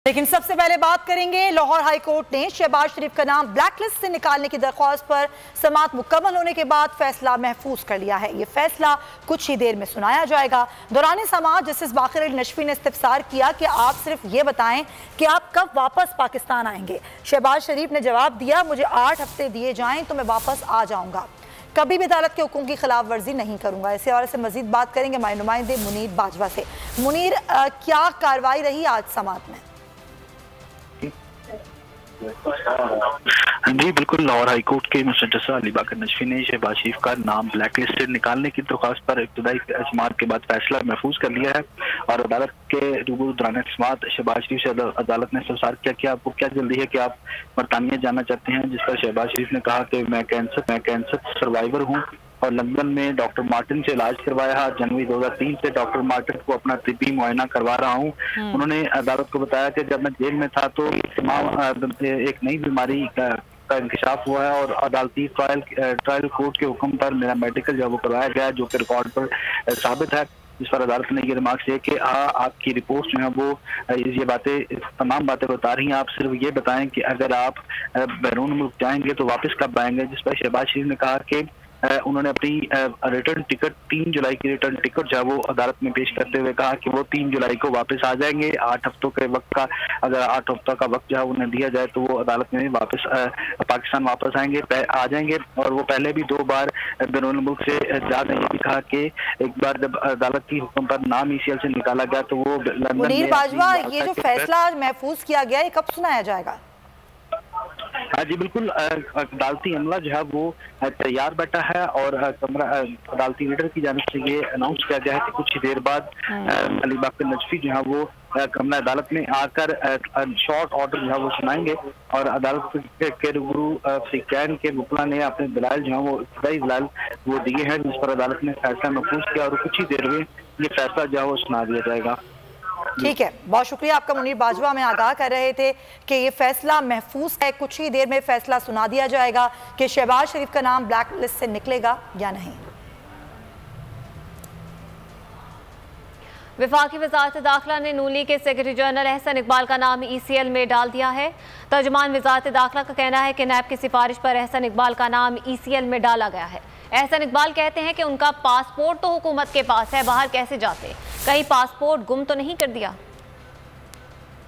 लेकिन सबसे पहले बात करेंगे, लाहौर हाई कोर्ट ने शहबाज शरीफ का नाम ब्लैकलिस्ट से निकालने की दरख्वास्त पर समाअत मुकम्मल होने के बाद फैसला महफूज कर लिया है। ये फैसला कुछ ही देर में सुनाया जाएगा। दौरान समाअत जस्टिस बाकर अली नशवी ने इस्तफसार किया कि आप सिर्फ ये बताएं कि आप कब वापस पाकिस्तान आएंगे। शहबाज शरीफ ने जवाब दिया, मुझे 8 हफ्ते दिए जाएं तो मैं वापस आ जाऊंगा, कभी भी अदालत के हुक्म की खिलाफ वर्जी नहीं करूंगा। इसी हवाले से मजीद बात करेंगे हमारे नुमाइंदे मुनीर बाजवा से। मुनीर, क्या कार्रवाई रही आज समाअत में? जी बिल्कुल, लाहौर हाई कोर्ट के मुसद्दसा अली बाकर नशवी ने शहबाज शरीफ का नाम ब्लैकलिस्टेड निकालने की दरख्वास्त पर इब्तदाई समाअत के बाद फैसला महफूज कर लिया है और अदालत के रूबरू दौरान समाअत शहबाज शरीफ से अदालत ने इस्तफसार किया कि आपको क्या जल्दी है कि आप बरतानिया जाना चाहते हैं, जिस पर शहबाज शरीफ ने कहा कि मैं कैंसर सर्वाइवर हूँ और लंदन में डॉक्टर मार्टिन से इलाज करवाया। जनवरी 2003 से डॉक्टर मार्टिन को अपना तिब्बी मुआयना करवा रहा हूँ। उन्होंने अदालत को बताया कि जब मैं जेल में था तो एक नई बीमारी का इंकशाफ हुआ है और अदालती ट्रायल कोर्ट के हुक्म पर मेरा मेडिकल जो वो करवाया गया, जो कि रिकॉर्ड पर साबित है। इस पर अदालत ने ये रिमार्क्स दिए कि आपकी रिपोर्ट जो है वो ये बातें तमाम बातें बता रही हैं, आप सिर्फ ये बताएं कि अगर आप बैरून मुल्क जाएंगे तो वापस कब आएंगे। जिस पर शहबाज शरीफ ने कहा कि उन्होंने अपनी रिटर्न टिकट 3 जुलाई की रिटर्न टिकट जो है वो अदालत में पेश करते हुए कहा कि वो 3 जुलाई को वापस आ जाएंगे। 8 हफ्तों के वक्त का, अगर 8 हफ्तों का वक्त जो है उन्हें दिया जाए तो वो अदालत में वापस पाकिस्तान वापस आ जाएंगे। और वो पहले भी 2 बार बैरून मुल्क से जा रहे भी कहा कि एक बार जब अदालत की हुक्म पर नाम ECL से निकाला गया तो वो मुनीर बाजवा, ये जो फैसला महफूज किया गया ये कब सुनाया जाएगा? हाँ जी बिल्कुल, अदालती अमला जो है वो तैयार बैठा है और अदालती लीडर की जानिब से ये अनाउंस किया गया है कि कुछ ही देर बाद अली बाकर नजफी जो है वो कमरा अदालत में आकर शॉर्ट ऑर्डर जो है वो सुनाएंगे और अदालत के रूबरू फ्रीकैन के वकला ने अपने दलाइल जो है वो इब्तदाई दलाइल वो दिए हैं, जिस पर अदालत ने फैसला महफूज किया और कुछ ही देर में ये फैसला जो है वो सुना दिया जाएगा। ठीक है, बहुत शुक्रिया आपका। मुनीर बाजवा में आगाह कर रहे थे कि ये फैसला महफूज है, कुछ ही देर में फैसला सुना दिया जाएगा कि शहबाज शरीफ का नाम ब्लैक लिस्ट से निकलेगा या नहीं। वफाकी वज़ारत दाखिला ने नून लीग के सेक्रेटरी जनरल एहसन इकबाल का नाम ECL में डाल दिया है। तर्जुमान वज़ारत दाखिला का कहना है कि नैब की सिफारिश पर एहसन इकबाल का नाम ECL में डाला गया है। एहसन इकबाल कहते हैं कि उनका पासपोर्ट तो हुकूमत के पास है, बाहर कैसे जाते, कहीं पासपोर्ट गुम तो नहीं कर दिया।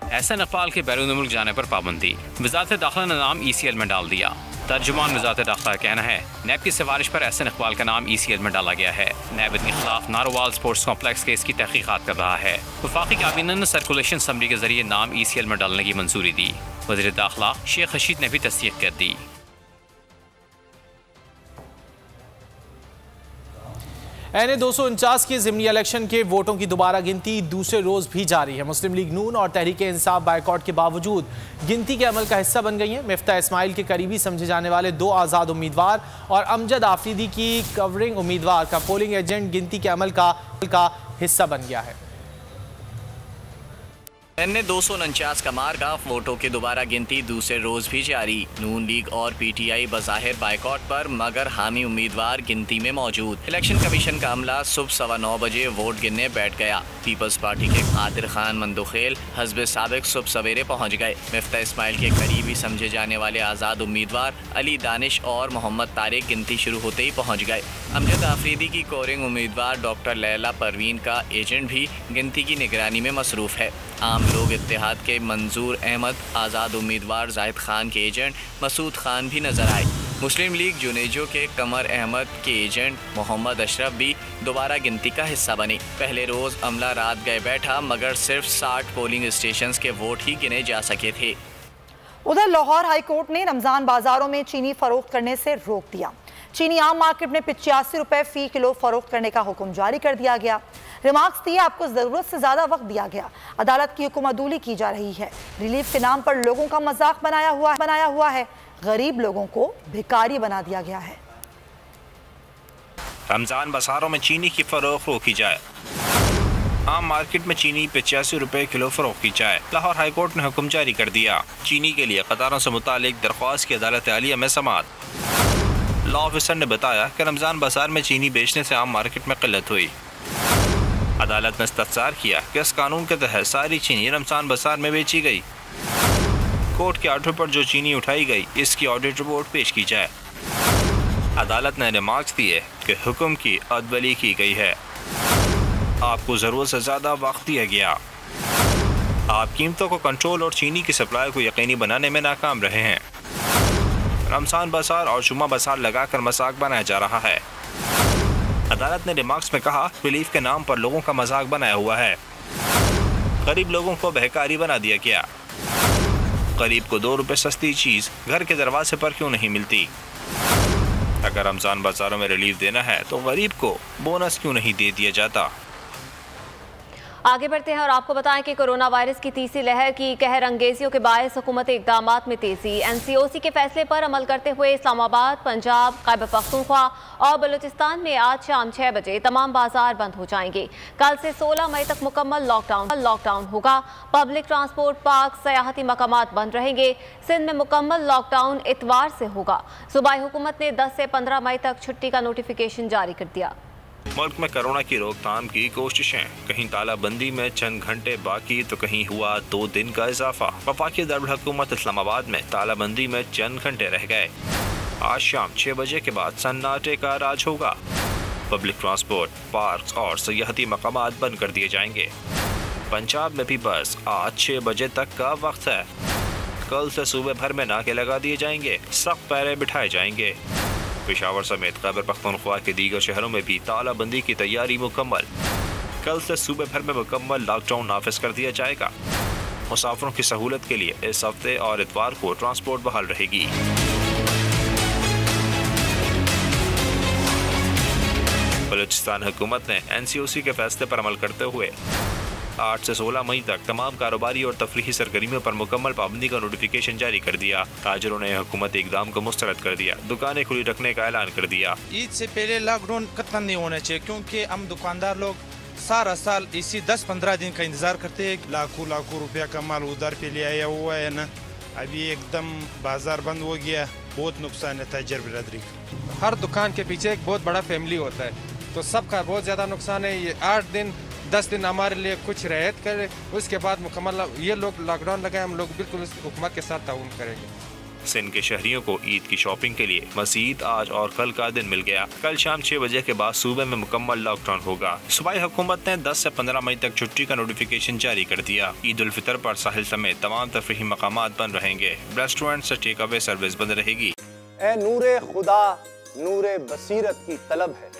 एहसन इकबाल के बैरून मुल्क जाने पर पाबंदी, वज़ारत दाखिला ने नाम ECL में डाल दिया। तर्जुमान वज़ारत दाखिला का कहना है नैब की सिफारिश पर एहसन इकबाल का नाम ECL में डाला गया है। नैब इनके खिलाफ नारोवाल स्पोर्ट्स कॉम्प्लेक्स केस की तहकीकात कर रहा है। वफाकी काबीना ने सर्कुलेशन असम्बली के जरिए नाम ECL में डालने की मंजूरी दी। वज़ीर दाखिला शेख रशीद ने भी तस्दीक कर दी। NA 249 के ज़िमनी इलेक्शन के वोटों की दोबारा गिनती दूसरे रोज़ भी जारी है। मुस्लिम लीग नून और तहरीक इंसाफ बायकॉट के बावजूद गिनती के अमल का हिस्सा बन गई हैं। मिफ्ता इस्माइल के करीबी समझे जाने वाले 2 आज़ाद उम्मीदवार और अमजद आफरीदी की कवरिंग उम्मीदवार का पोलिंग एजेंट गिनती के अमल का हिस्सा बन गया है। NA 249 का मार्काफ वोटों की दोबारा गिनती दूसरे रोज भी जारी। नून लीग और PTI बज़ाहिर बायकॉट पर मगर हामी उम्मीदवार गिनती में मौजूद। इलेक्शन कमीशन का अमला सुबह 9:15 बजे वोट गिनने बैठ गया। पीपल्स पार्टी के कादिर खान मंदुखेल हस्ब साबिक सुबह सवेरे पहुँच गए। मिफ्ता इस्माइल के करीबी समझे जाने वाले आज़ाद उम्मीदवार अली दानिश और मोहम्मद तारिक गिनती शुरू होते ही पहुँच गए। अमजद आफरीदी की कोरिंग उम्मीदवार डॉक्टर लैला परवीन का एजेंट भी गिनती की निगरानी में मसरूफ़ है। आम लोग इत्तेहाद के मंजूर अहमद आज़ाद उम्मीदवार जाहिद खान के एजेंट मसूद खान भी नजर आए। मुस्लिम लीग जुनेजो के कमर अहमद के एजेंट मोहम्मद अशरफ भी दोबारा गिनती का हिस्सा बने। पहले रोज़ अमला रात गए बैठा मगर सिर्फ 60 पोलिंग स्टेशन के वोट ही गिने जा सके थे। उधर लाहौर हाई कोर्ट ने रमजान बाजारों में चीनी फरोख्त करने से रोक दिया। चीनी आम मार्केट में 85 रुपए फी किलो फरोख्त करने का हुक्म जारी कर दिया गया। रिमार्क्स दिए, आपको जरूरत से ज्यादा वक्त दिया गया, अदालत की हुक्म अदूली की जा रही है, रिलीफ के नाम पर लोगों का मजाक बनाया हुआ है, गरीब लोगों को भिखारी बना दिया गया है। रमजान बाजारों में चीनी की फरोख्त रोकी जाए। आम मार्केट में चीनी 85 रुपए किलो फरोख्त की जाए। लाहौर हाई कोर्ट ने हुक्म जारी कर दिया। चीनी के लिए कतारों से मुतालिक दरख्वास्त की अदालत आलिया में समाअत। लॉ ऑफिसर ने बताया कि रमजान बाजार में चीनी बेचने से आम मार्केट में किल्लत हुई। अदालत ने इस्तफसार किया कि इस कानून के तहत सारी चीनी रमजान बाजार में बेची गई। कोर्ट के ऑर्डर पर जो चीनी उठाई गई इसकी ऑडिट रिपोर्ट पेश की जाए। अदालत ने रिमार्क्स दिए कि हुक्म की अदबली की गई है, आपको ज़रूरत से ज़्यादा वक्त दिया गया, आप कीमतों को कंट्रोल और चीनी की सप्लाई को यकीनी बनाने में नाकाम रहे हैं। रमजान बाजार और जुम्मा बाजार लगाकर मजाक बनाया जा रहा है। अदालत ने रिमार्क्स में कहा, रिलीफ के नाम पर लोगों का मजाक बनाया हुआ है, गरीब लोगों को बहकारी बना दिया गया। गरीब को 2 रुपए सस्ती चीज घर के दरवाजे पर क्यों नहीं मिलती? अगर रमजान बाजारों में रिलीफ देना है तो गरीब को बोनस क्यों नहीं दे दिया जाता? आगे बढ़ते हैं और आपको बताएं कि कोरोना वायरस की तीसरी लहर की कहर अंगेजियों के बायस हुकूमती इक़दामात में तेजी। एनसीओसी के फैसले पर अमल करते हुए इस्लामाबाद, पंजाब, खैबर पख्तूनख्वा और बलूचिस्तान में आज शाम 6 बजे तमाम बाजार बंद हो जाएंगे। कल से 16 मई तक मुकम्मल लॉकडाउन होगा। पब्लिक ट्रांसपोर्ट, पार्क, सयाहती मकामात बंद रहेंगे। सिंध में मुकम्मल लॉकडाउन इतवार से होगा। सूबाई हुकूमत ने 10 से 15 मई तक छुट्टी का नोटिफिकेशन जारी कर दिया। मुल्क में कोरोना की रोकथाम की कोशिशें, कहीं तालाबंदी में चंद घंटे बाकी तो कहीं हुआ 2 दिन का इजाफा। वफाकी दारुल-हुकूमत इस्लामाबाद में तालाबंदी में चंद घंटे रह गए। आज शाम 6 बजे के बाद सन्नाटे का राज होगा। पब्लिक ट्रांसपोर्ट, पार्क और सयाहती मकामात बंद कर दिए जाएंगे। पंजाब में भी बस आज 6 बजे तक का वक्त है। कल से सूबे भर में नाके लगा दिए जाएंगे, सख्त पैरे बिठाए जाएंगे। पेशावर समेत खैबर पख्तूनख्वा के दीगर शहरों में भी तालाबंदी की तैयारी मुकम्मल। कल से सूबे भर में मुकम्मल लॉकडाउन नाफिज कर दिया जाएगा। मुसाफिरों की सहूलत के लिए इस हफ्ते और इतवार को ट्रांसपोर्ट बहाल रहेगी। बलूचिस्तान हुकूमत ने एनसीओसी के फैसले पर अमल करते हुए 8 से 16 मई तक तमाम कारोबारी और तफरीही सरगर्मियों पर मुकम्मल पाबंदी का नोटिफिकेशन जारी कर दिया। ताजरों ने हुकूमती इक़दाम को मुस्तरद कर दिया, दुकानें खुली रखने का ऐलान कर दिया। ईद से पहले लॉकडाउन कतई नहीं होना चाहिए, क्योंकि हम दुकानदार लोग सारा साल इसी 10-15 दिन का इंतजार करते हैं। लाखों रुपया का माल उधार पे ले आया हुआ है ना, अभी एकदम बाजार बंद हो गया, बहुत नुकसान है ताजर बिरादरी का। हर दुकान के पीछे एक बहुत बड़ा फैमिली होता है, तो सबका बहुत ज़्यादा नुकसान है। ये 8 दिन 10 दिन हमारे लिए कुछ रियायत करे, उसके बाद मुकम्मल ये लोग लॉकडाउन लगाए, हम लोग बिल्कुल इस हुकूमत के साथ ताउन करेंगे। सिंध के शहरियों को ईद की शॉपिंग के लिए मजीद आज और कल का दिन मिल गया। कल शाम 6 बजे के बाद सूबे में मुकम्मल लॉकडाउन होगा। सूबाई हुकूमत ने 10 से 15 मई तक छुट्टी का नोटिफिकेशन जारी कर दिया। ईद उल फितर पर साहिल समेत तमाम तफरीही मकामात बंद रहेंगे। रेस्टोरेंट से टेक अवे सर्विस बंद रहेगी। ए नूरे खुदा, नूरे बसीरत की तलब है,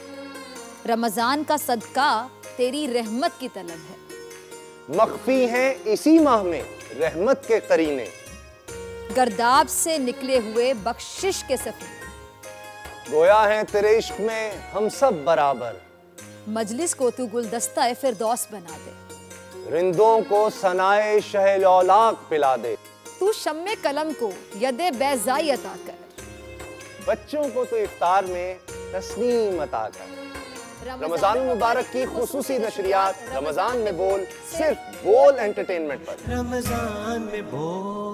रमजान का सदका तेरी रहमत की तलब है। मख्फी हैं इसी माह में रहमत के करीने, गर्दाब से निकले हुए बख्शिश के सफीने। गोया है तेरे इश्क में हम सब बराबर, मजलिस को तू गुलदस्ता फिरदौस बना दे। रिंदों को सनाए शहलौलाक पिला दे, तू शम्मे कलम को यदे बैज़ाई अता कर। बच्चों को तो इफ्तार में तस्नीम अता कर। रमजान मुबारक की खुसूसी नशरियात रमजान में बोल, सिर्फ बोल एंटरटेनमेंट पर। रमजान में बोल।